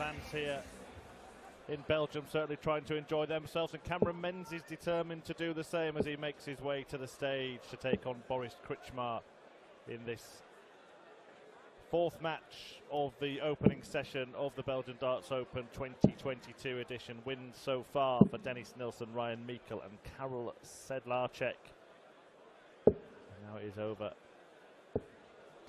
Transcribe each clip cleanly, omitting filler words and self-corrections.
fans here in Belgium certainly trying to enjoy themselves, and Cameron Menzies determined to do the same as he makes his way to the stage to take on Boris Krcmar in this fourth match of the opening session of the Belgian Darts Open 2022 edition. Wins so far for Dennis Nilsson, Ryan Meikle and Karel Sedlacek. Now it is over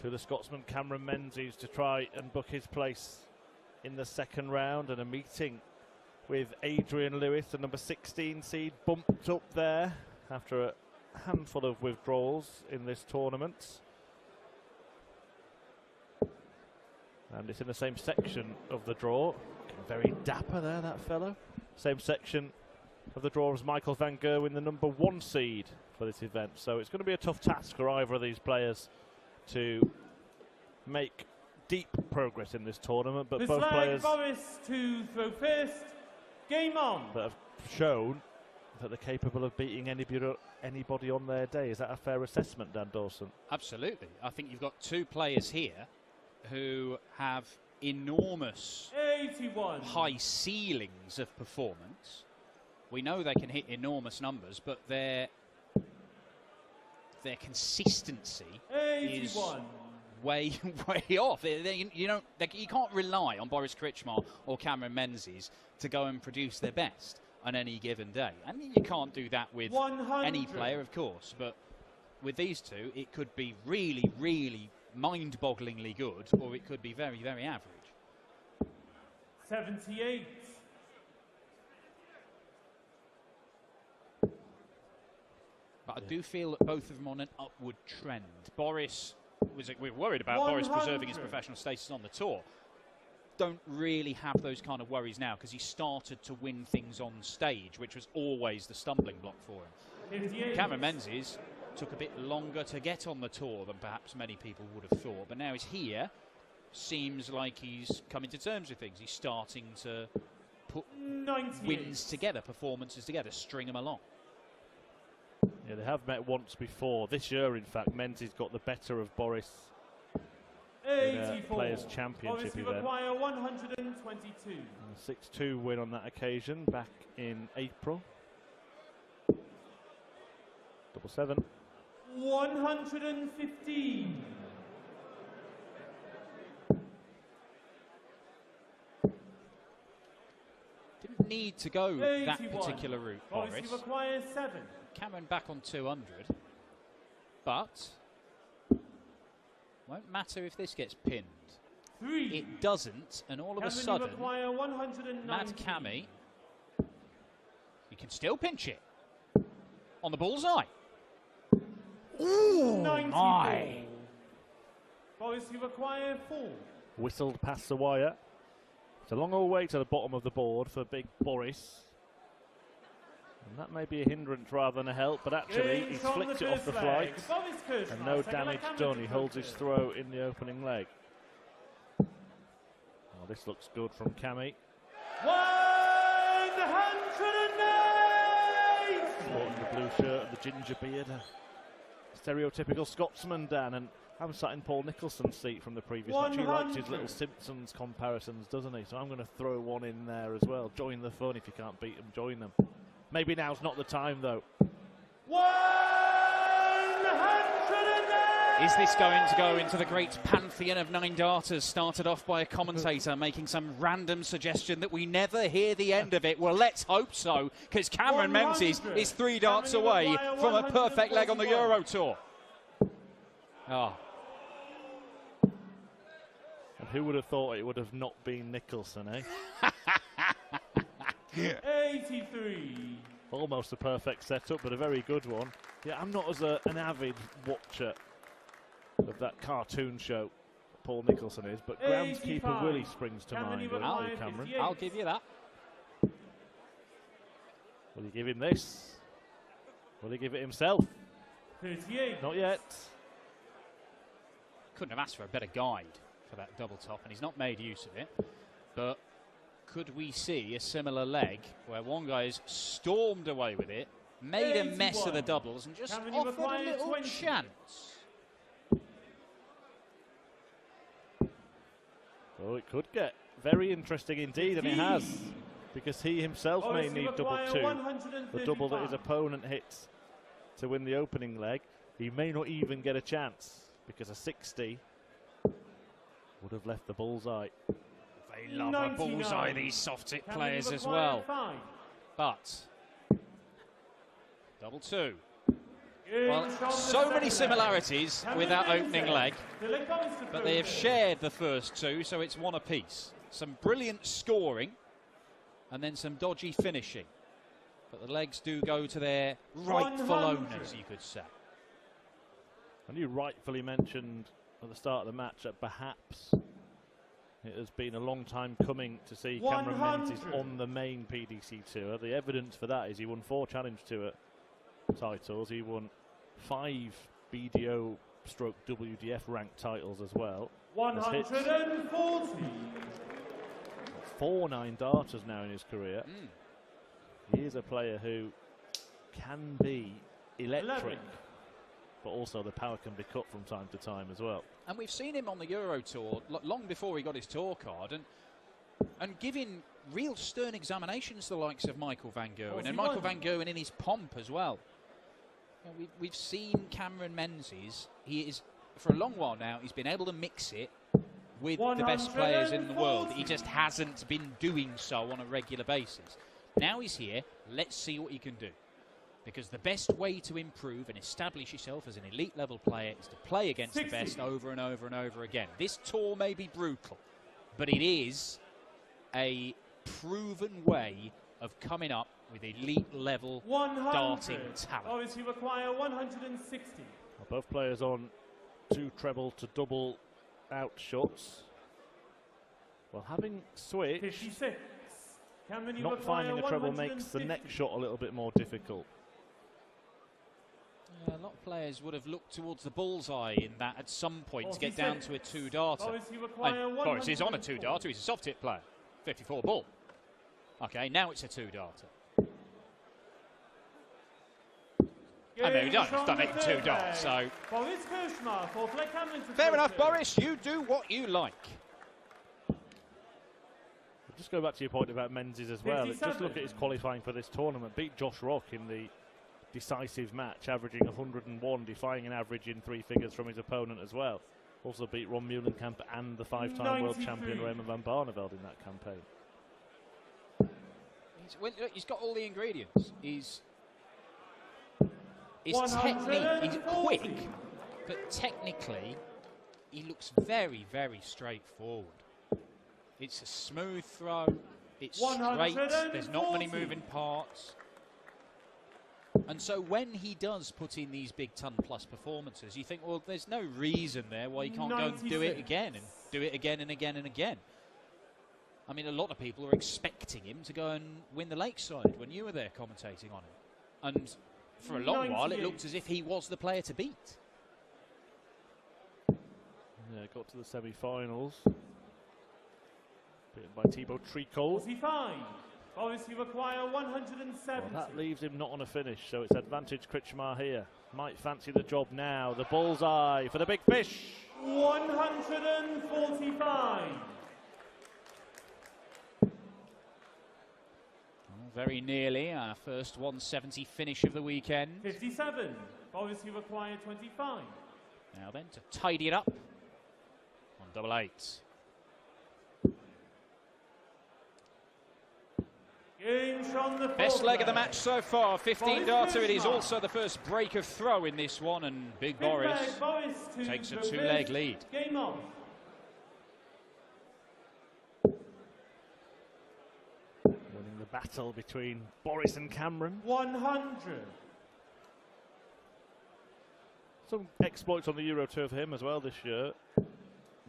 to the Scotsman Cameron Menzies to try and book his place in the second round, and a meeting with Adrian Lewis, the number 16 seed, bumped up there after a handful of withdrawals in this tournament. And it's in the same section of the draw. Very dapper there, that fellow. Same section of the draw as Michael van Gerwen, the number 1 seed for this event. So it's going to be a tough task for either of these players to make deep progress in this tournament. But both players, Boris to throw first. Game on. That have shown that they're capable of beating anybody on their day. Is that a fair assessment, Dan Dawson? Absolutely. I think you've got two players here who have enormous 81 high ceilings of performance. We know they can hit enormous numbers, but their consistency 81 is way off. You can't rely on Boris Krcmar or Cameron Menzies to go and produce their best on any given day. I mean, you can't do that with 100. any player, of course, but with these two, it could be really, really mind-bogglingly good, or it could be very, very average. 78. But I do feel that both of them on an upward trend. Boris, we're worried about 100. Boris preserving his professional status on the tour. Don't really have those kind of worries now because he started to win things on stage, which was always the stumbling block for him. 58. Cameron Menzies took a bit longer to get on the tour than perhaps many people would have thought, but now he's here. Seems like he's coming to terms with things. He's starting to put 98. wins together, performances together, string them along. Yeah, they have met once before. This year, in fact, Menzies got the better of Boris in a Players' Championship event. Require 122. A 6-2 win on that occasion back in April. 7-7. 115. Didn't need to go 81. that particular route, Boris. Requires 7. Cameron back on 200, but won't matter if this gets pinned. 3. It doesn't, and all of a sudden, Mad Cammy, you can still pinch it on the bullseye. Ooh, my! Boris, you require 4. Whistled past the wire. It's a long old way to the bottom of the board for big Boris. And that may be a hindrance rather than a help, but actually he's flicked it off the flight. And no damage done. He holds his throw in the opening leg. Oh, this looks good from Cammy. 108! Sporting the blue shirt and the ginger beard. Stereotypical Scotsman, Dan, and I'm sat in Paul Nicholson's seat from the previous match. He likes his little Simpsons comparisons, doesn't he? So I'm going to throw one in there as well. Join the fun. If you can't beat them, join them. Maybe now's not the time, though. 108! Is this going to go into the great pantheon of 9 darters, started off by a commentator making some random suggestion that we never hear the end of it? Well, let's hope so, because Cameron Menzies is 3 darts away from a perfect leg on the Euro Tour. Oh. And who would have thought it would have not been Nicholson, eh? 83. Almost a perfect setup, but a very good one. Yeah, I'm not as an avid watcher of that cartoon show Paul Nicholson is, but groundskeeper Willie springs to mind, doesn't he, Cameron? I'll give you that. Will he give him this? Will he give it himself? 38. Not yet. Couldn't have asked for a better guide for that double top, and he's not made use of it. But could we see a similar leg where one guy's stormed away with it, made a mess of the doubles, and just offered a little chance? Oh, it could get very interesting indeed, and it has, because he himself may need double 2, the double that his opponent hits to win the opening leg. He may not even get a chance, because a 60 would have left the bullseye. They love a bullseye, these soft tip players as well. But double 2. Well, so many similarities with that opening leg, but they have shared the first 2, so it's 1 apiece. Some brilliant scoring and then some dodgy finishing. But the legs do go to their rightful owners, you could say. And you rightfully mentioned at the start of the match that perhaps it has been a long time coming to see Cameron Menzies on the main PDC tour. The evidence for that is he won 4 Challenge Tour titles. He won 5 BDO stroke WDF ranked titles as well. 140. 4 9 darters now in his career. He is a player who can be electric, 11. but also the power can be cut from time to time as well. And we've seen him on the Euro Tour long before he got his tour card, and giving real stern examinations to the likes of Michael van Gerwen, and Michael van Gerwen in his pomp as well. You know, we've seen Cameron Menzies. He is, for a long while now, he's been able to mix it with the best players in the world. He just hasn't been doing so on a regular basis. Now he's here, let's see what he can do. Because the best way to improve and establish yourself as an elite level player is to play against the best over and over and over again. This tour may be brutal, but it is a proven way of coming up with elite level darting talent. Obviously require 160. Well, both players on 2 treble to double out shots. Well, having switched, 56. not finding the treble makes the next shot a little bit more difficult. Yeah, a lot of players would have looked towards the bullseye in that at some point to get down to a 2-darter. And Boris is on a 2-darter, he's a soft tip player. 54 ball. Okay, now it's a 2-darter. And there we go, he's done it in 2 darts, so... Boris Krcmar, fair enough, Boris, you do what you like. Just go back to your point about Menzies as well. Just look at his qualifying for this tournament. Beat Josh Rock in the decisive match, averaging 101, defying an average in 3 figures from his opponent as well. Also beat Ron Meulenkamp and the 5-time world champion Raymond van Barneveld in that campaign. He's got all the ingredients. His technique, he's quick, but technically he looks very, very straightforward. It's a smooth throw, it's straight, there's not many moving parts. And so when he does put in these big ton-plus performances, you think, well, there's no reason there why he can't go and do it again and do it again and again and again. I mean, a lot of people are expecting him to go and win the Lakeside when you were there commentating on it. And for a long while, it looked as if he was the player to beat. Yeah, got to the semi-finals. Beaten by Thibaut Tricot. 45. Obviously require 170. Well, that leaves him not on a finish, so it's advantage Krcmar here. Might fancy the job now. The bullseye for the big fish. 145. Very nearly our first 170 finish of the weekend. 57. Obviously require 25. Now then, to tidy it up on double 8. Best leg of the match so far, 15-darter. It is also the first break of throw in this one, and Big Boris takes a 2-leg lead. Game on. Winning the battle between Boris and Cameron. 100. Some exploits on the Euro Tour for him as well this year,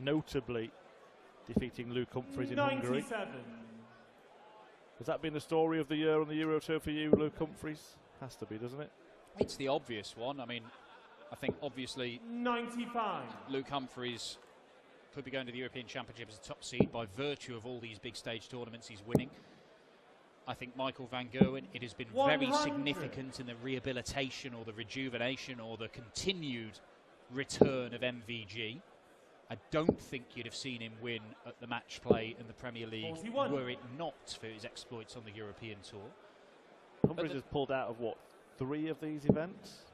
notably defeating Luke Humphries in 97. Hungary. Has that been the story of the year on the Euro Tour for you, Luke Humphries? Has to be, doesn't it? It's the obvious one. I mean, I think obviously 95. Luke Humphries could be going to the European Championship as a top seed by virtue of all these big stage tournaments he's winning. I think Michael van Gerwen, it has been 100. very significant in the rehabilitation or the rejuvenation or the continued return of MVG. I don't think you'd have seen him win at the match play in the Premier League 41. were it not for his exploits on the European Tour. Humphries has pulled out of, what, 3 of these events?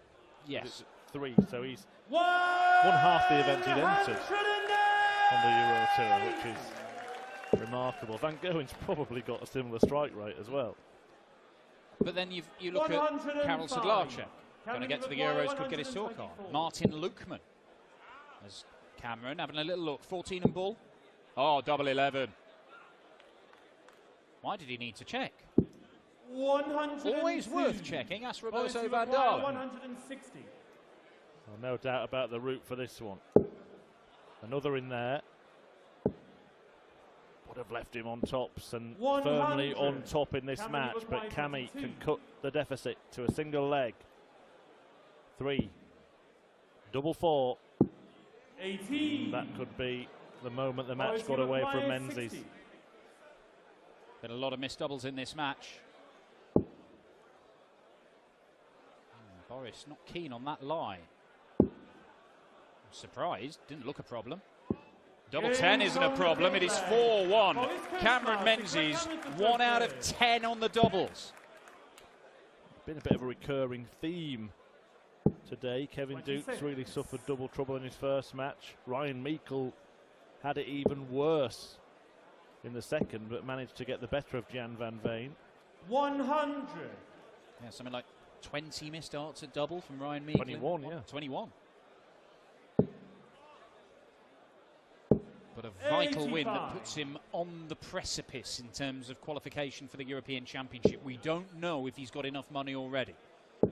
Yes. 3, so he's won half the events he'd entered on the Euro Tour, which is remarkable. Van Goen's probably got a similar strike rate as well. But then you look at Karel Sedlacek, going to get to the Euros, could get his tour card. Martin Lukman, as Cameron having a little look, 14 and ball. Oh, double 11. Why did he need to check? Always worth checking. That's Roberto van Dalen. 160. Well, no doubt about the route for this one. Another in there. Would have left him on tops and firmly on top in this match, but Cami can cut the deficit to a single leg. 3. Double 4. 18. That could be the moment the match got away from Menzies. Been a lot of missed doubles in this match. Boris not keen on that lie. I'm surprised, didn't look a problem. Double 10 isn't a problem, it is 4-1. Cameron Menzies, 1 out of 10 on the doubles. Been a bit of a recurring theme today. Kevin Dukes really suffered double trouble in his first match. Ryan Meikle had it even worse in the second, but managed to get the better of Jan van Veen. 100. Yeah, something like 20 missed darts at double from Ryan Meikle. 21, yeah. 21. But a vital win that puts him on the precipice in terms of qualification for the European Championship. We don't know if he's got enough money already.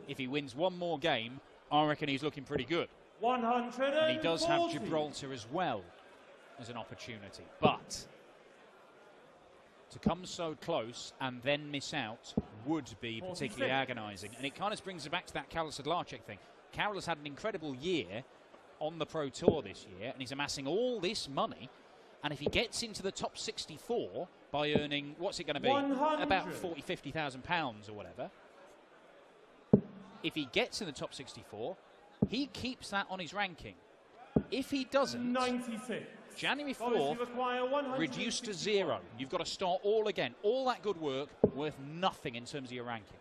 If he wins one more game, I reckon he's looking pretty good. 140. And he does have Gibraltar as well as an opportunity. But to come so close and then miss out would be particularly agonising. And it kind of brings us back to that Karel Sedlacek thing. Karel has had an incredible year on the Pro Tour this year, and he's amassing all this money. And if he gets into the top 64 by earning, what's it going to be? 100. About 40, 50,000 pounds or whatever. If he gets in the top 64, he keeps that on his ranking. If he doesn't, 96. January 4th, reduced to 0. You've got to start all again. All that good work worth nothing in terms of your ranking.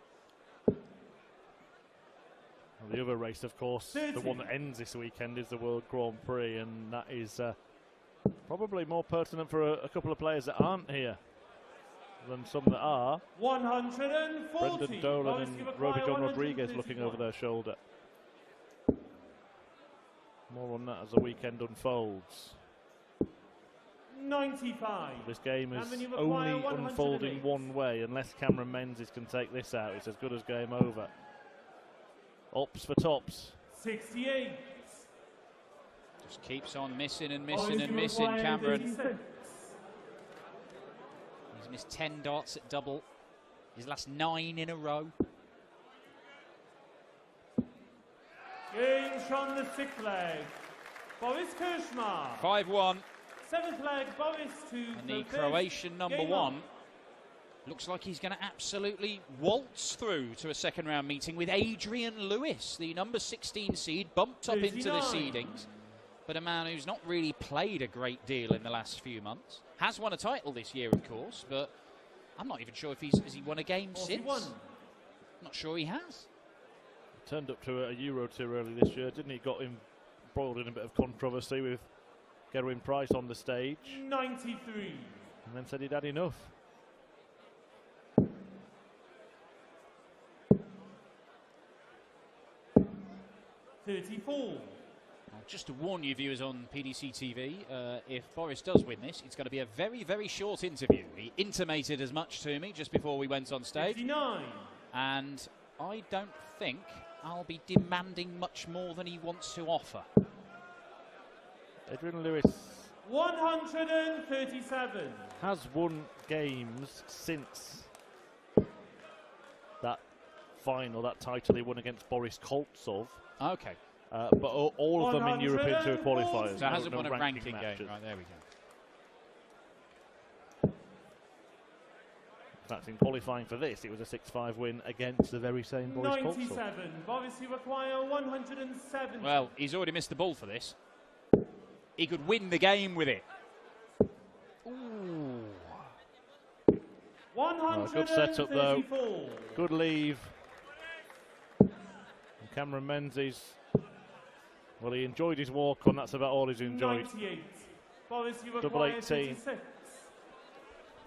Well, the other race, of course, 30. The one that ends this weekend, is the World Grand Prix, and that is probably more pertinent for a couple of players that aren't here than some that are. 140. Brendan Dolan and Roby John Rodriguez looking over their shoulder. More on that as the weekend unfolds. 95. This game is only unfolding one way. Unless Cameron Menzies can take this out, it's as good as game over. Ops for tops. 68. Just keeps on missing and missing and missing, Cameron. He's missed 10 darts at double. His last 9 in a row. Game from the 6th leg. Boris Krcmar. 5-1. 7th leg, Boris to and the Croatian number 1 looks like he's going to absolutely waltz through to a second round meeting with Adrian Lewis, the number 16 seed, bumped up 39. Into the seedings, but a man who's not really played a great deal in the last few months. Has won a title this year, of course, but I'm not even sure if has he won a game 41. Since. Not sure he has. Turned up to a Euro Tour early this year, didn't he? Got him embroiled in a bit of controversy with Gerwyn Price on the stage. 93. And then said he'd had enough. $34. Just to warn you viewers on PDC TV, if Boris does win this, it's going to be a very, very short interview. He intimated as much to me just before we went on stage. 59. And I don't think I'll be demanding much more than he wants to offer. Adrian Lewis 137 has won games since that final, that title he won against Boris Koltsov. Okay. But all of them in European Tour qualifiers. So hasn't won a ranking game. Right, there we go. In fact, in qualifying for this, it was a 6-5 win against the very same Boris Koltsov. 97. Boris, you require 107. Well, he's already missed the ball for this. he could win the game with it. Ooh. Oh, good setup though. Good leave. And Cameron Menzies, well, he enjoyed his walk on. That's about all he's enjoyed. Boris, Double 18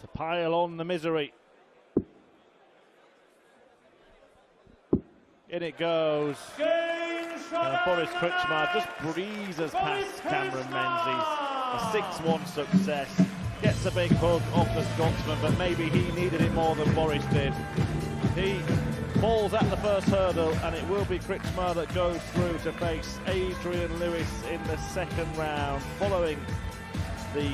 to pile on the misery. In it goes. Boris Krcmar just breezes past Cameron Menzies. A 6-1 success. Gets a big hug off the Scotsman, but maybe he needed it more than Boris did. He falls at the first hurdle, and it will be Krcmar that goes through to face Adrian Lewis in the second round. Following the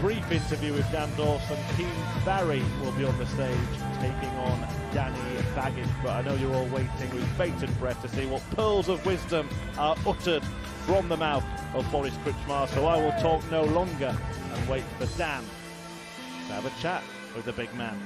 brief interview with Dan Dawson, Keane Barry will be on the stage taking on Danny Baggett. But I know you're all waiting with bated breath to see what pearls of wisdom are uttered from the mouth of Boris Krcmar. So I will talk no longer and wait for Dan to have a chat with the big man.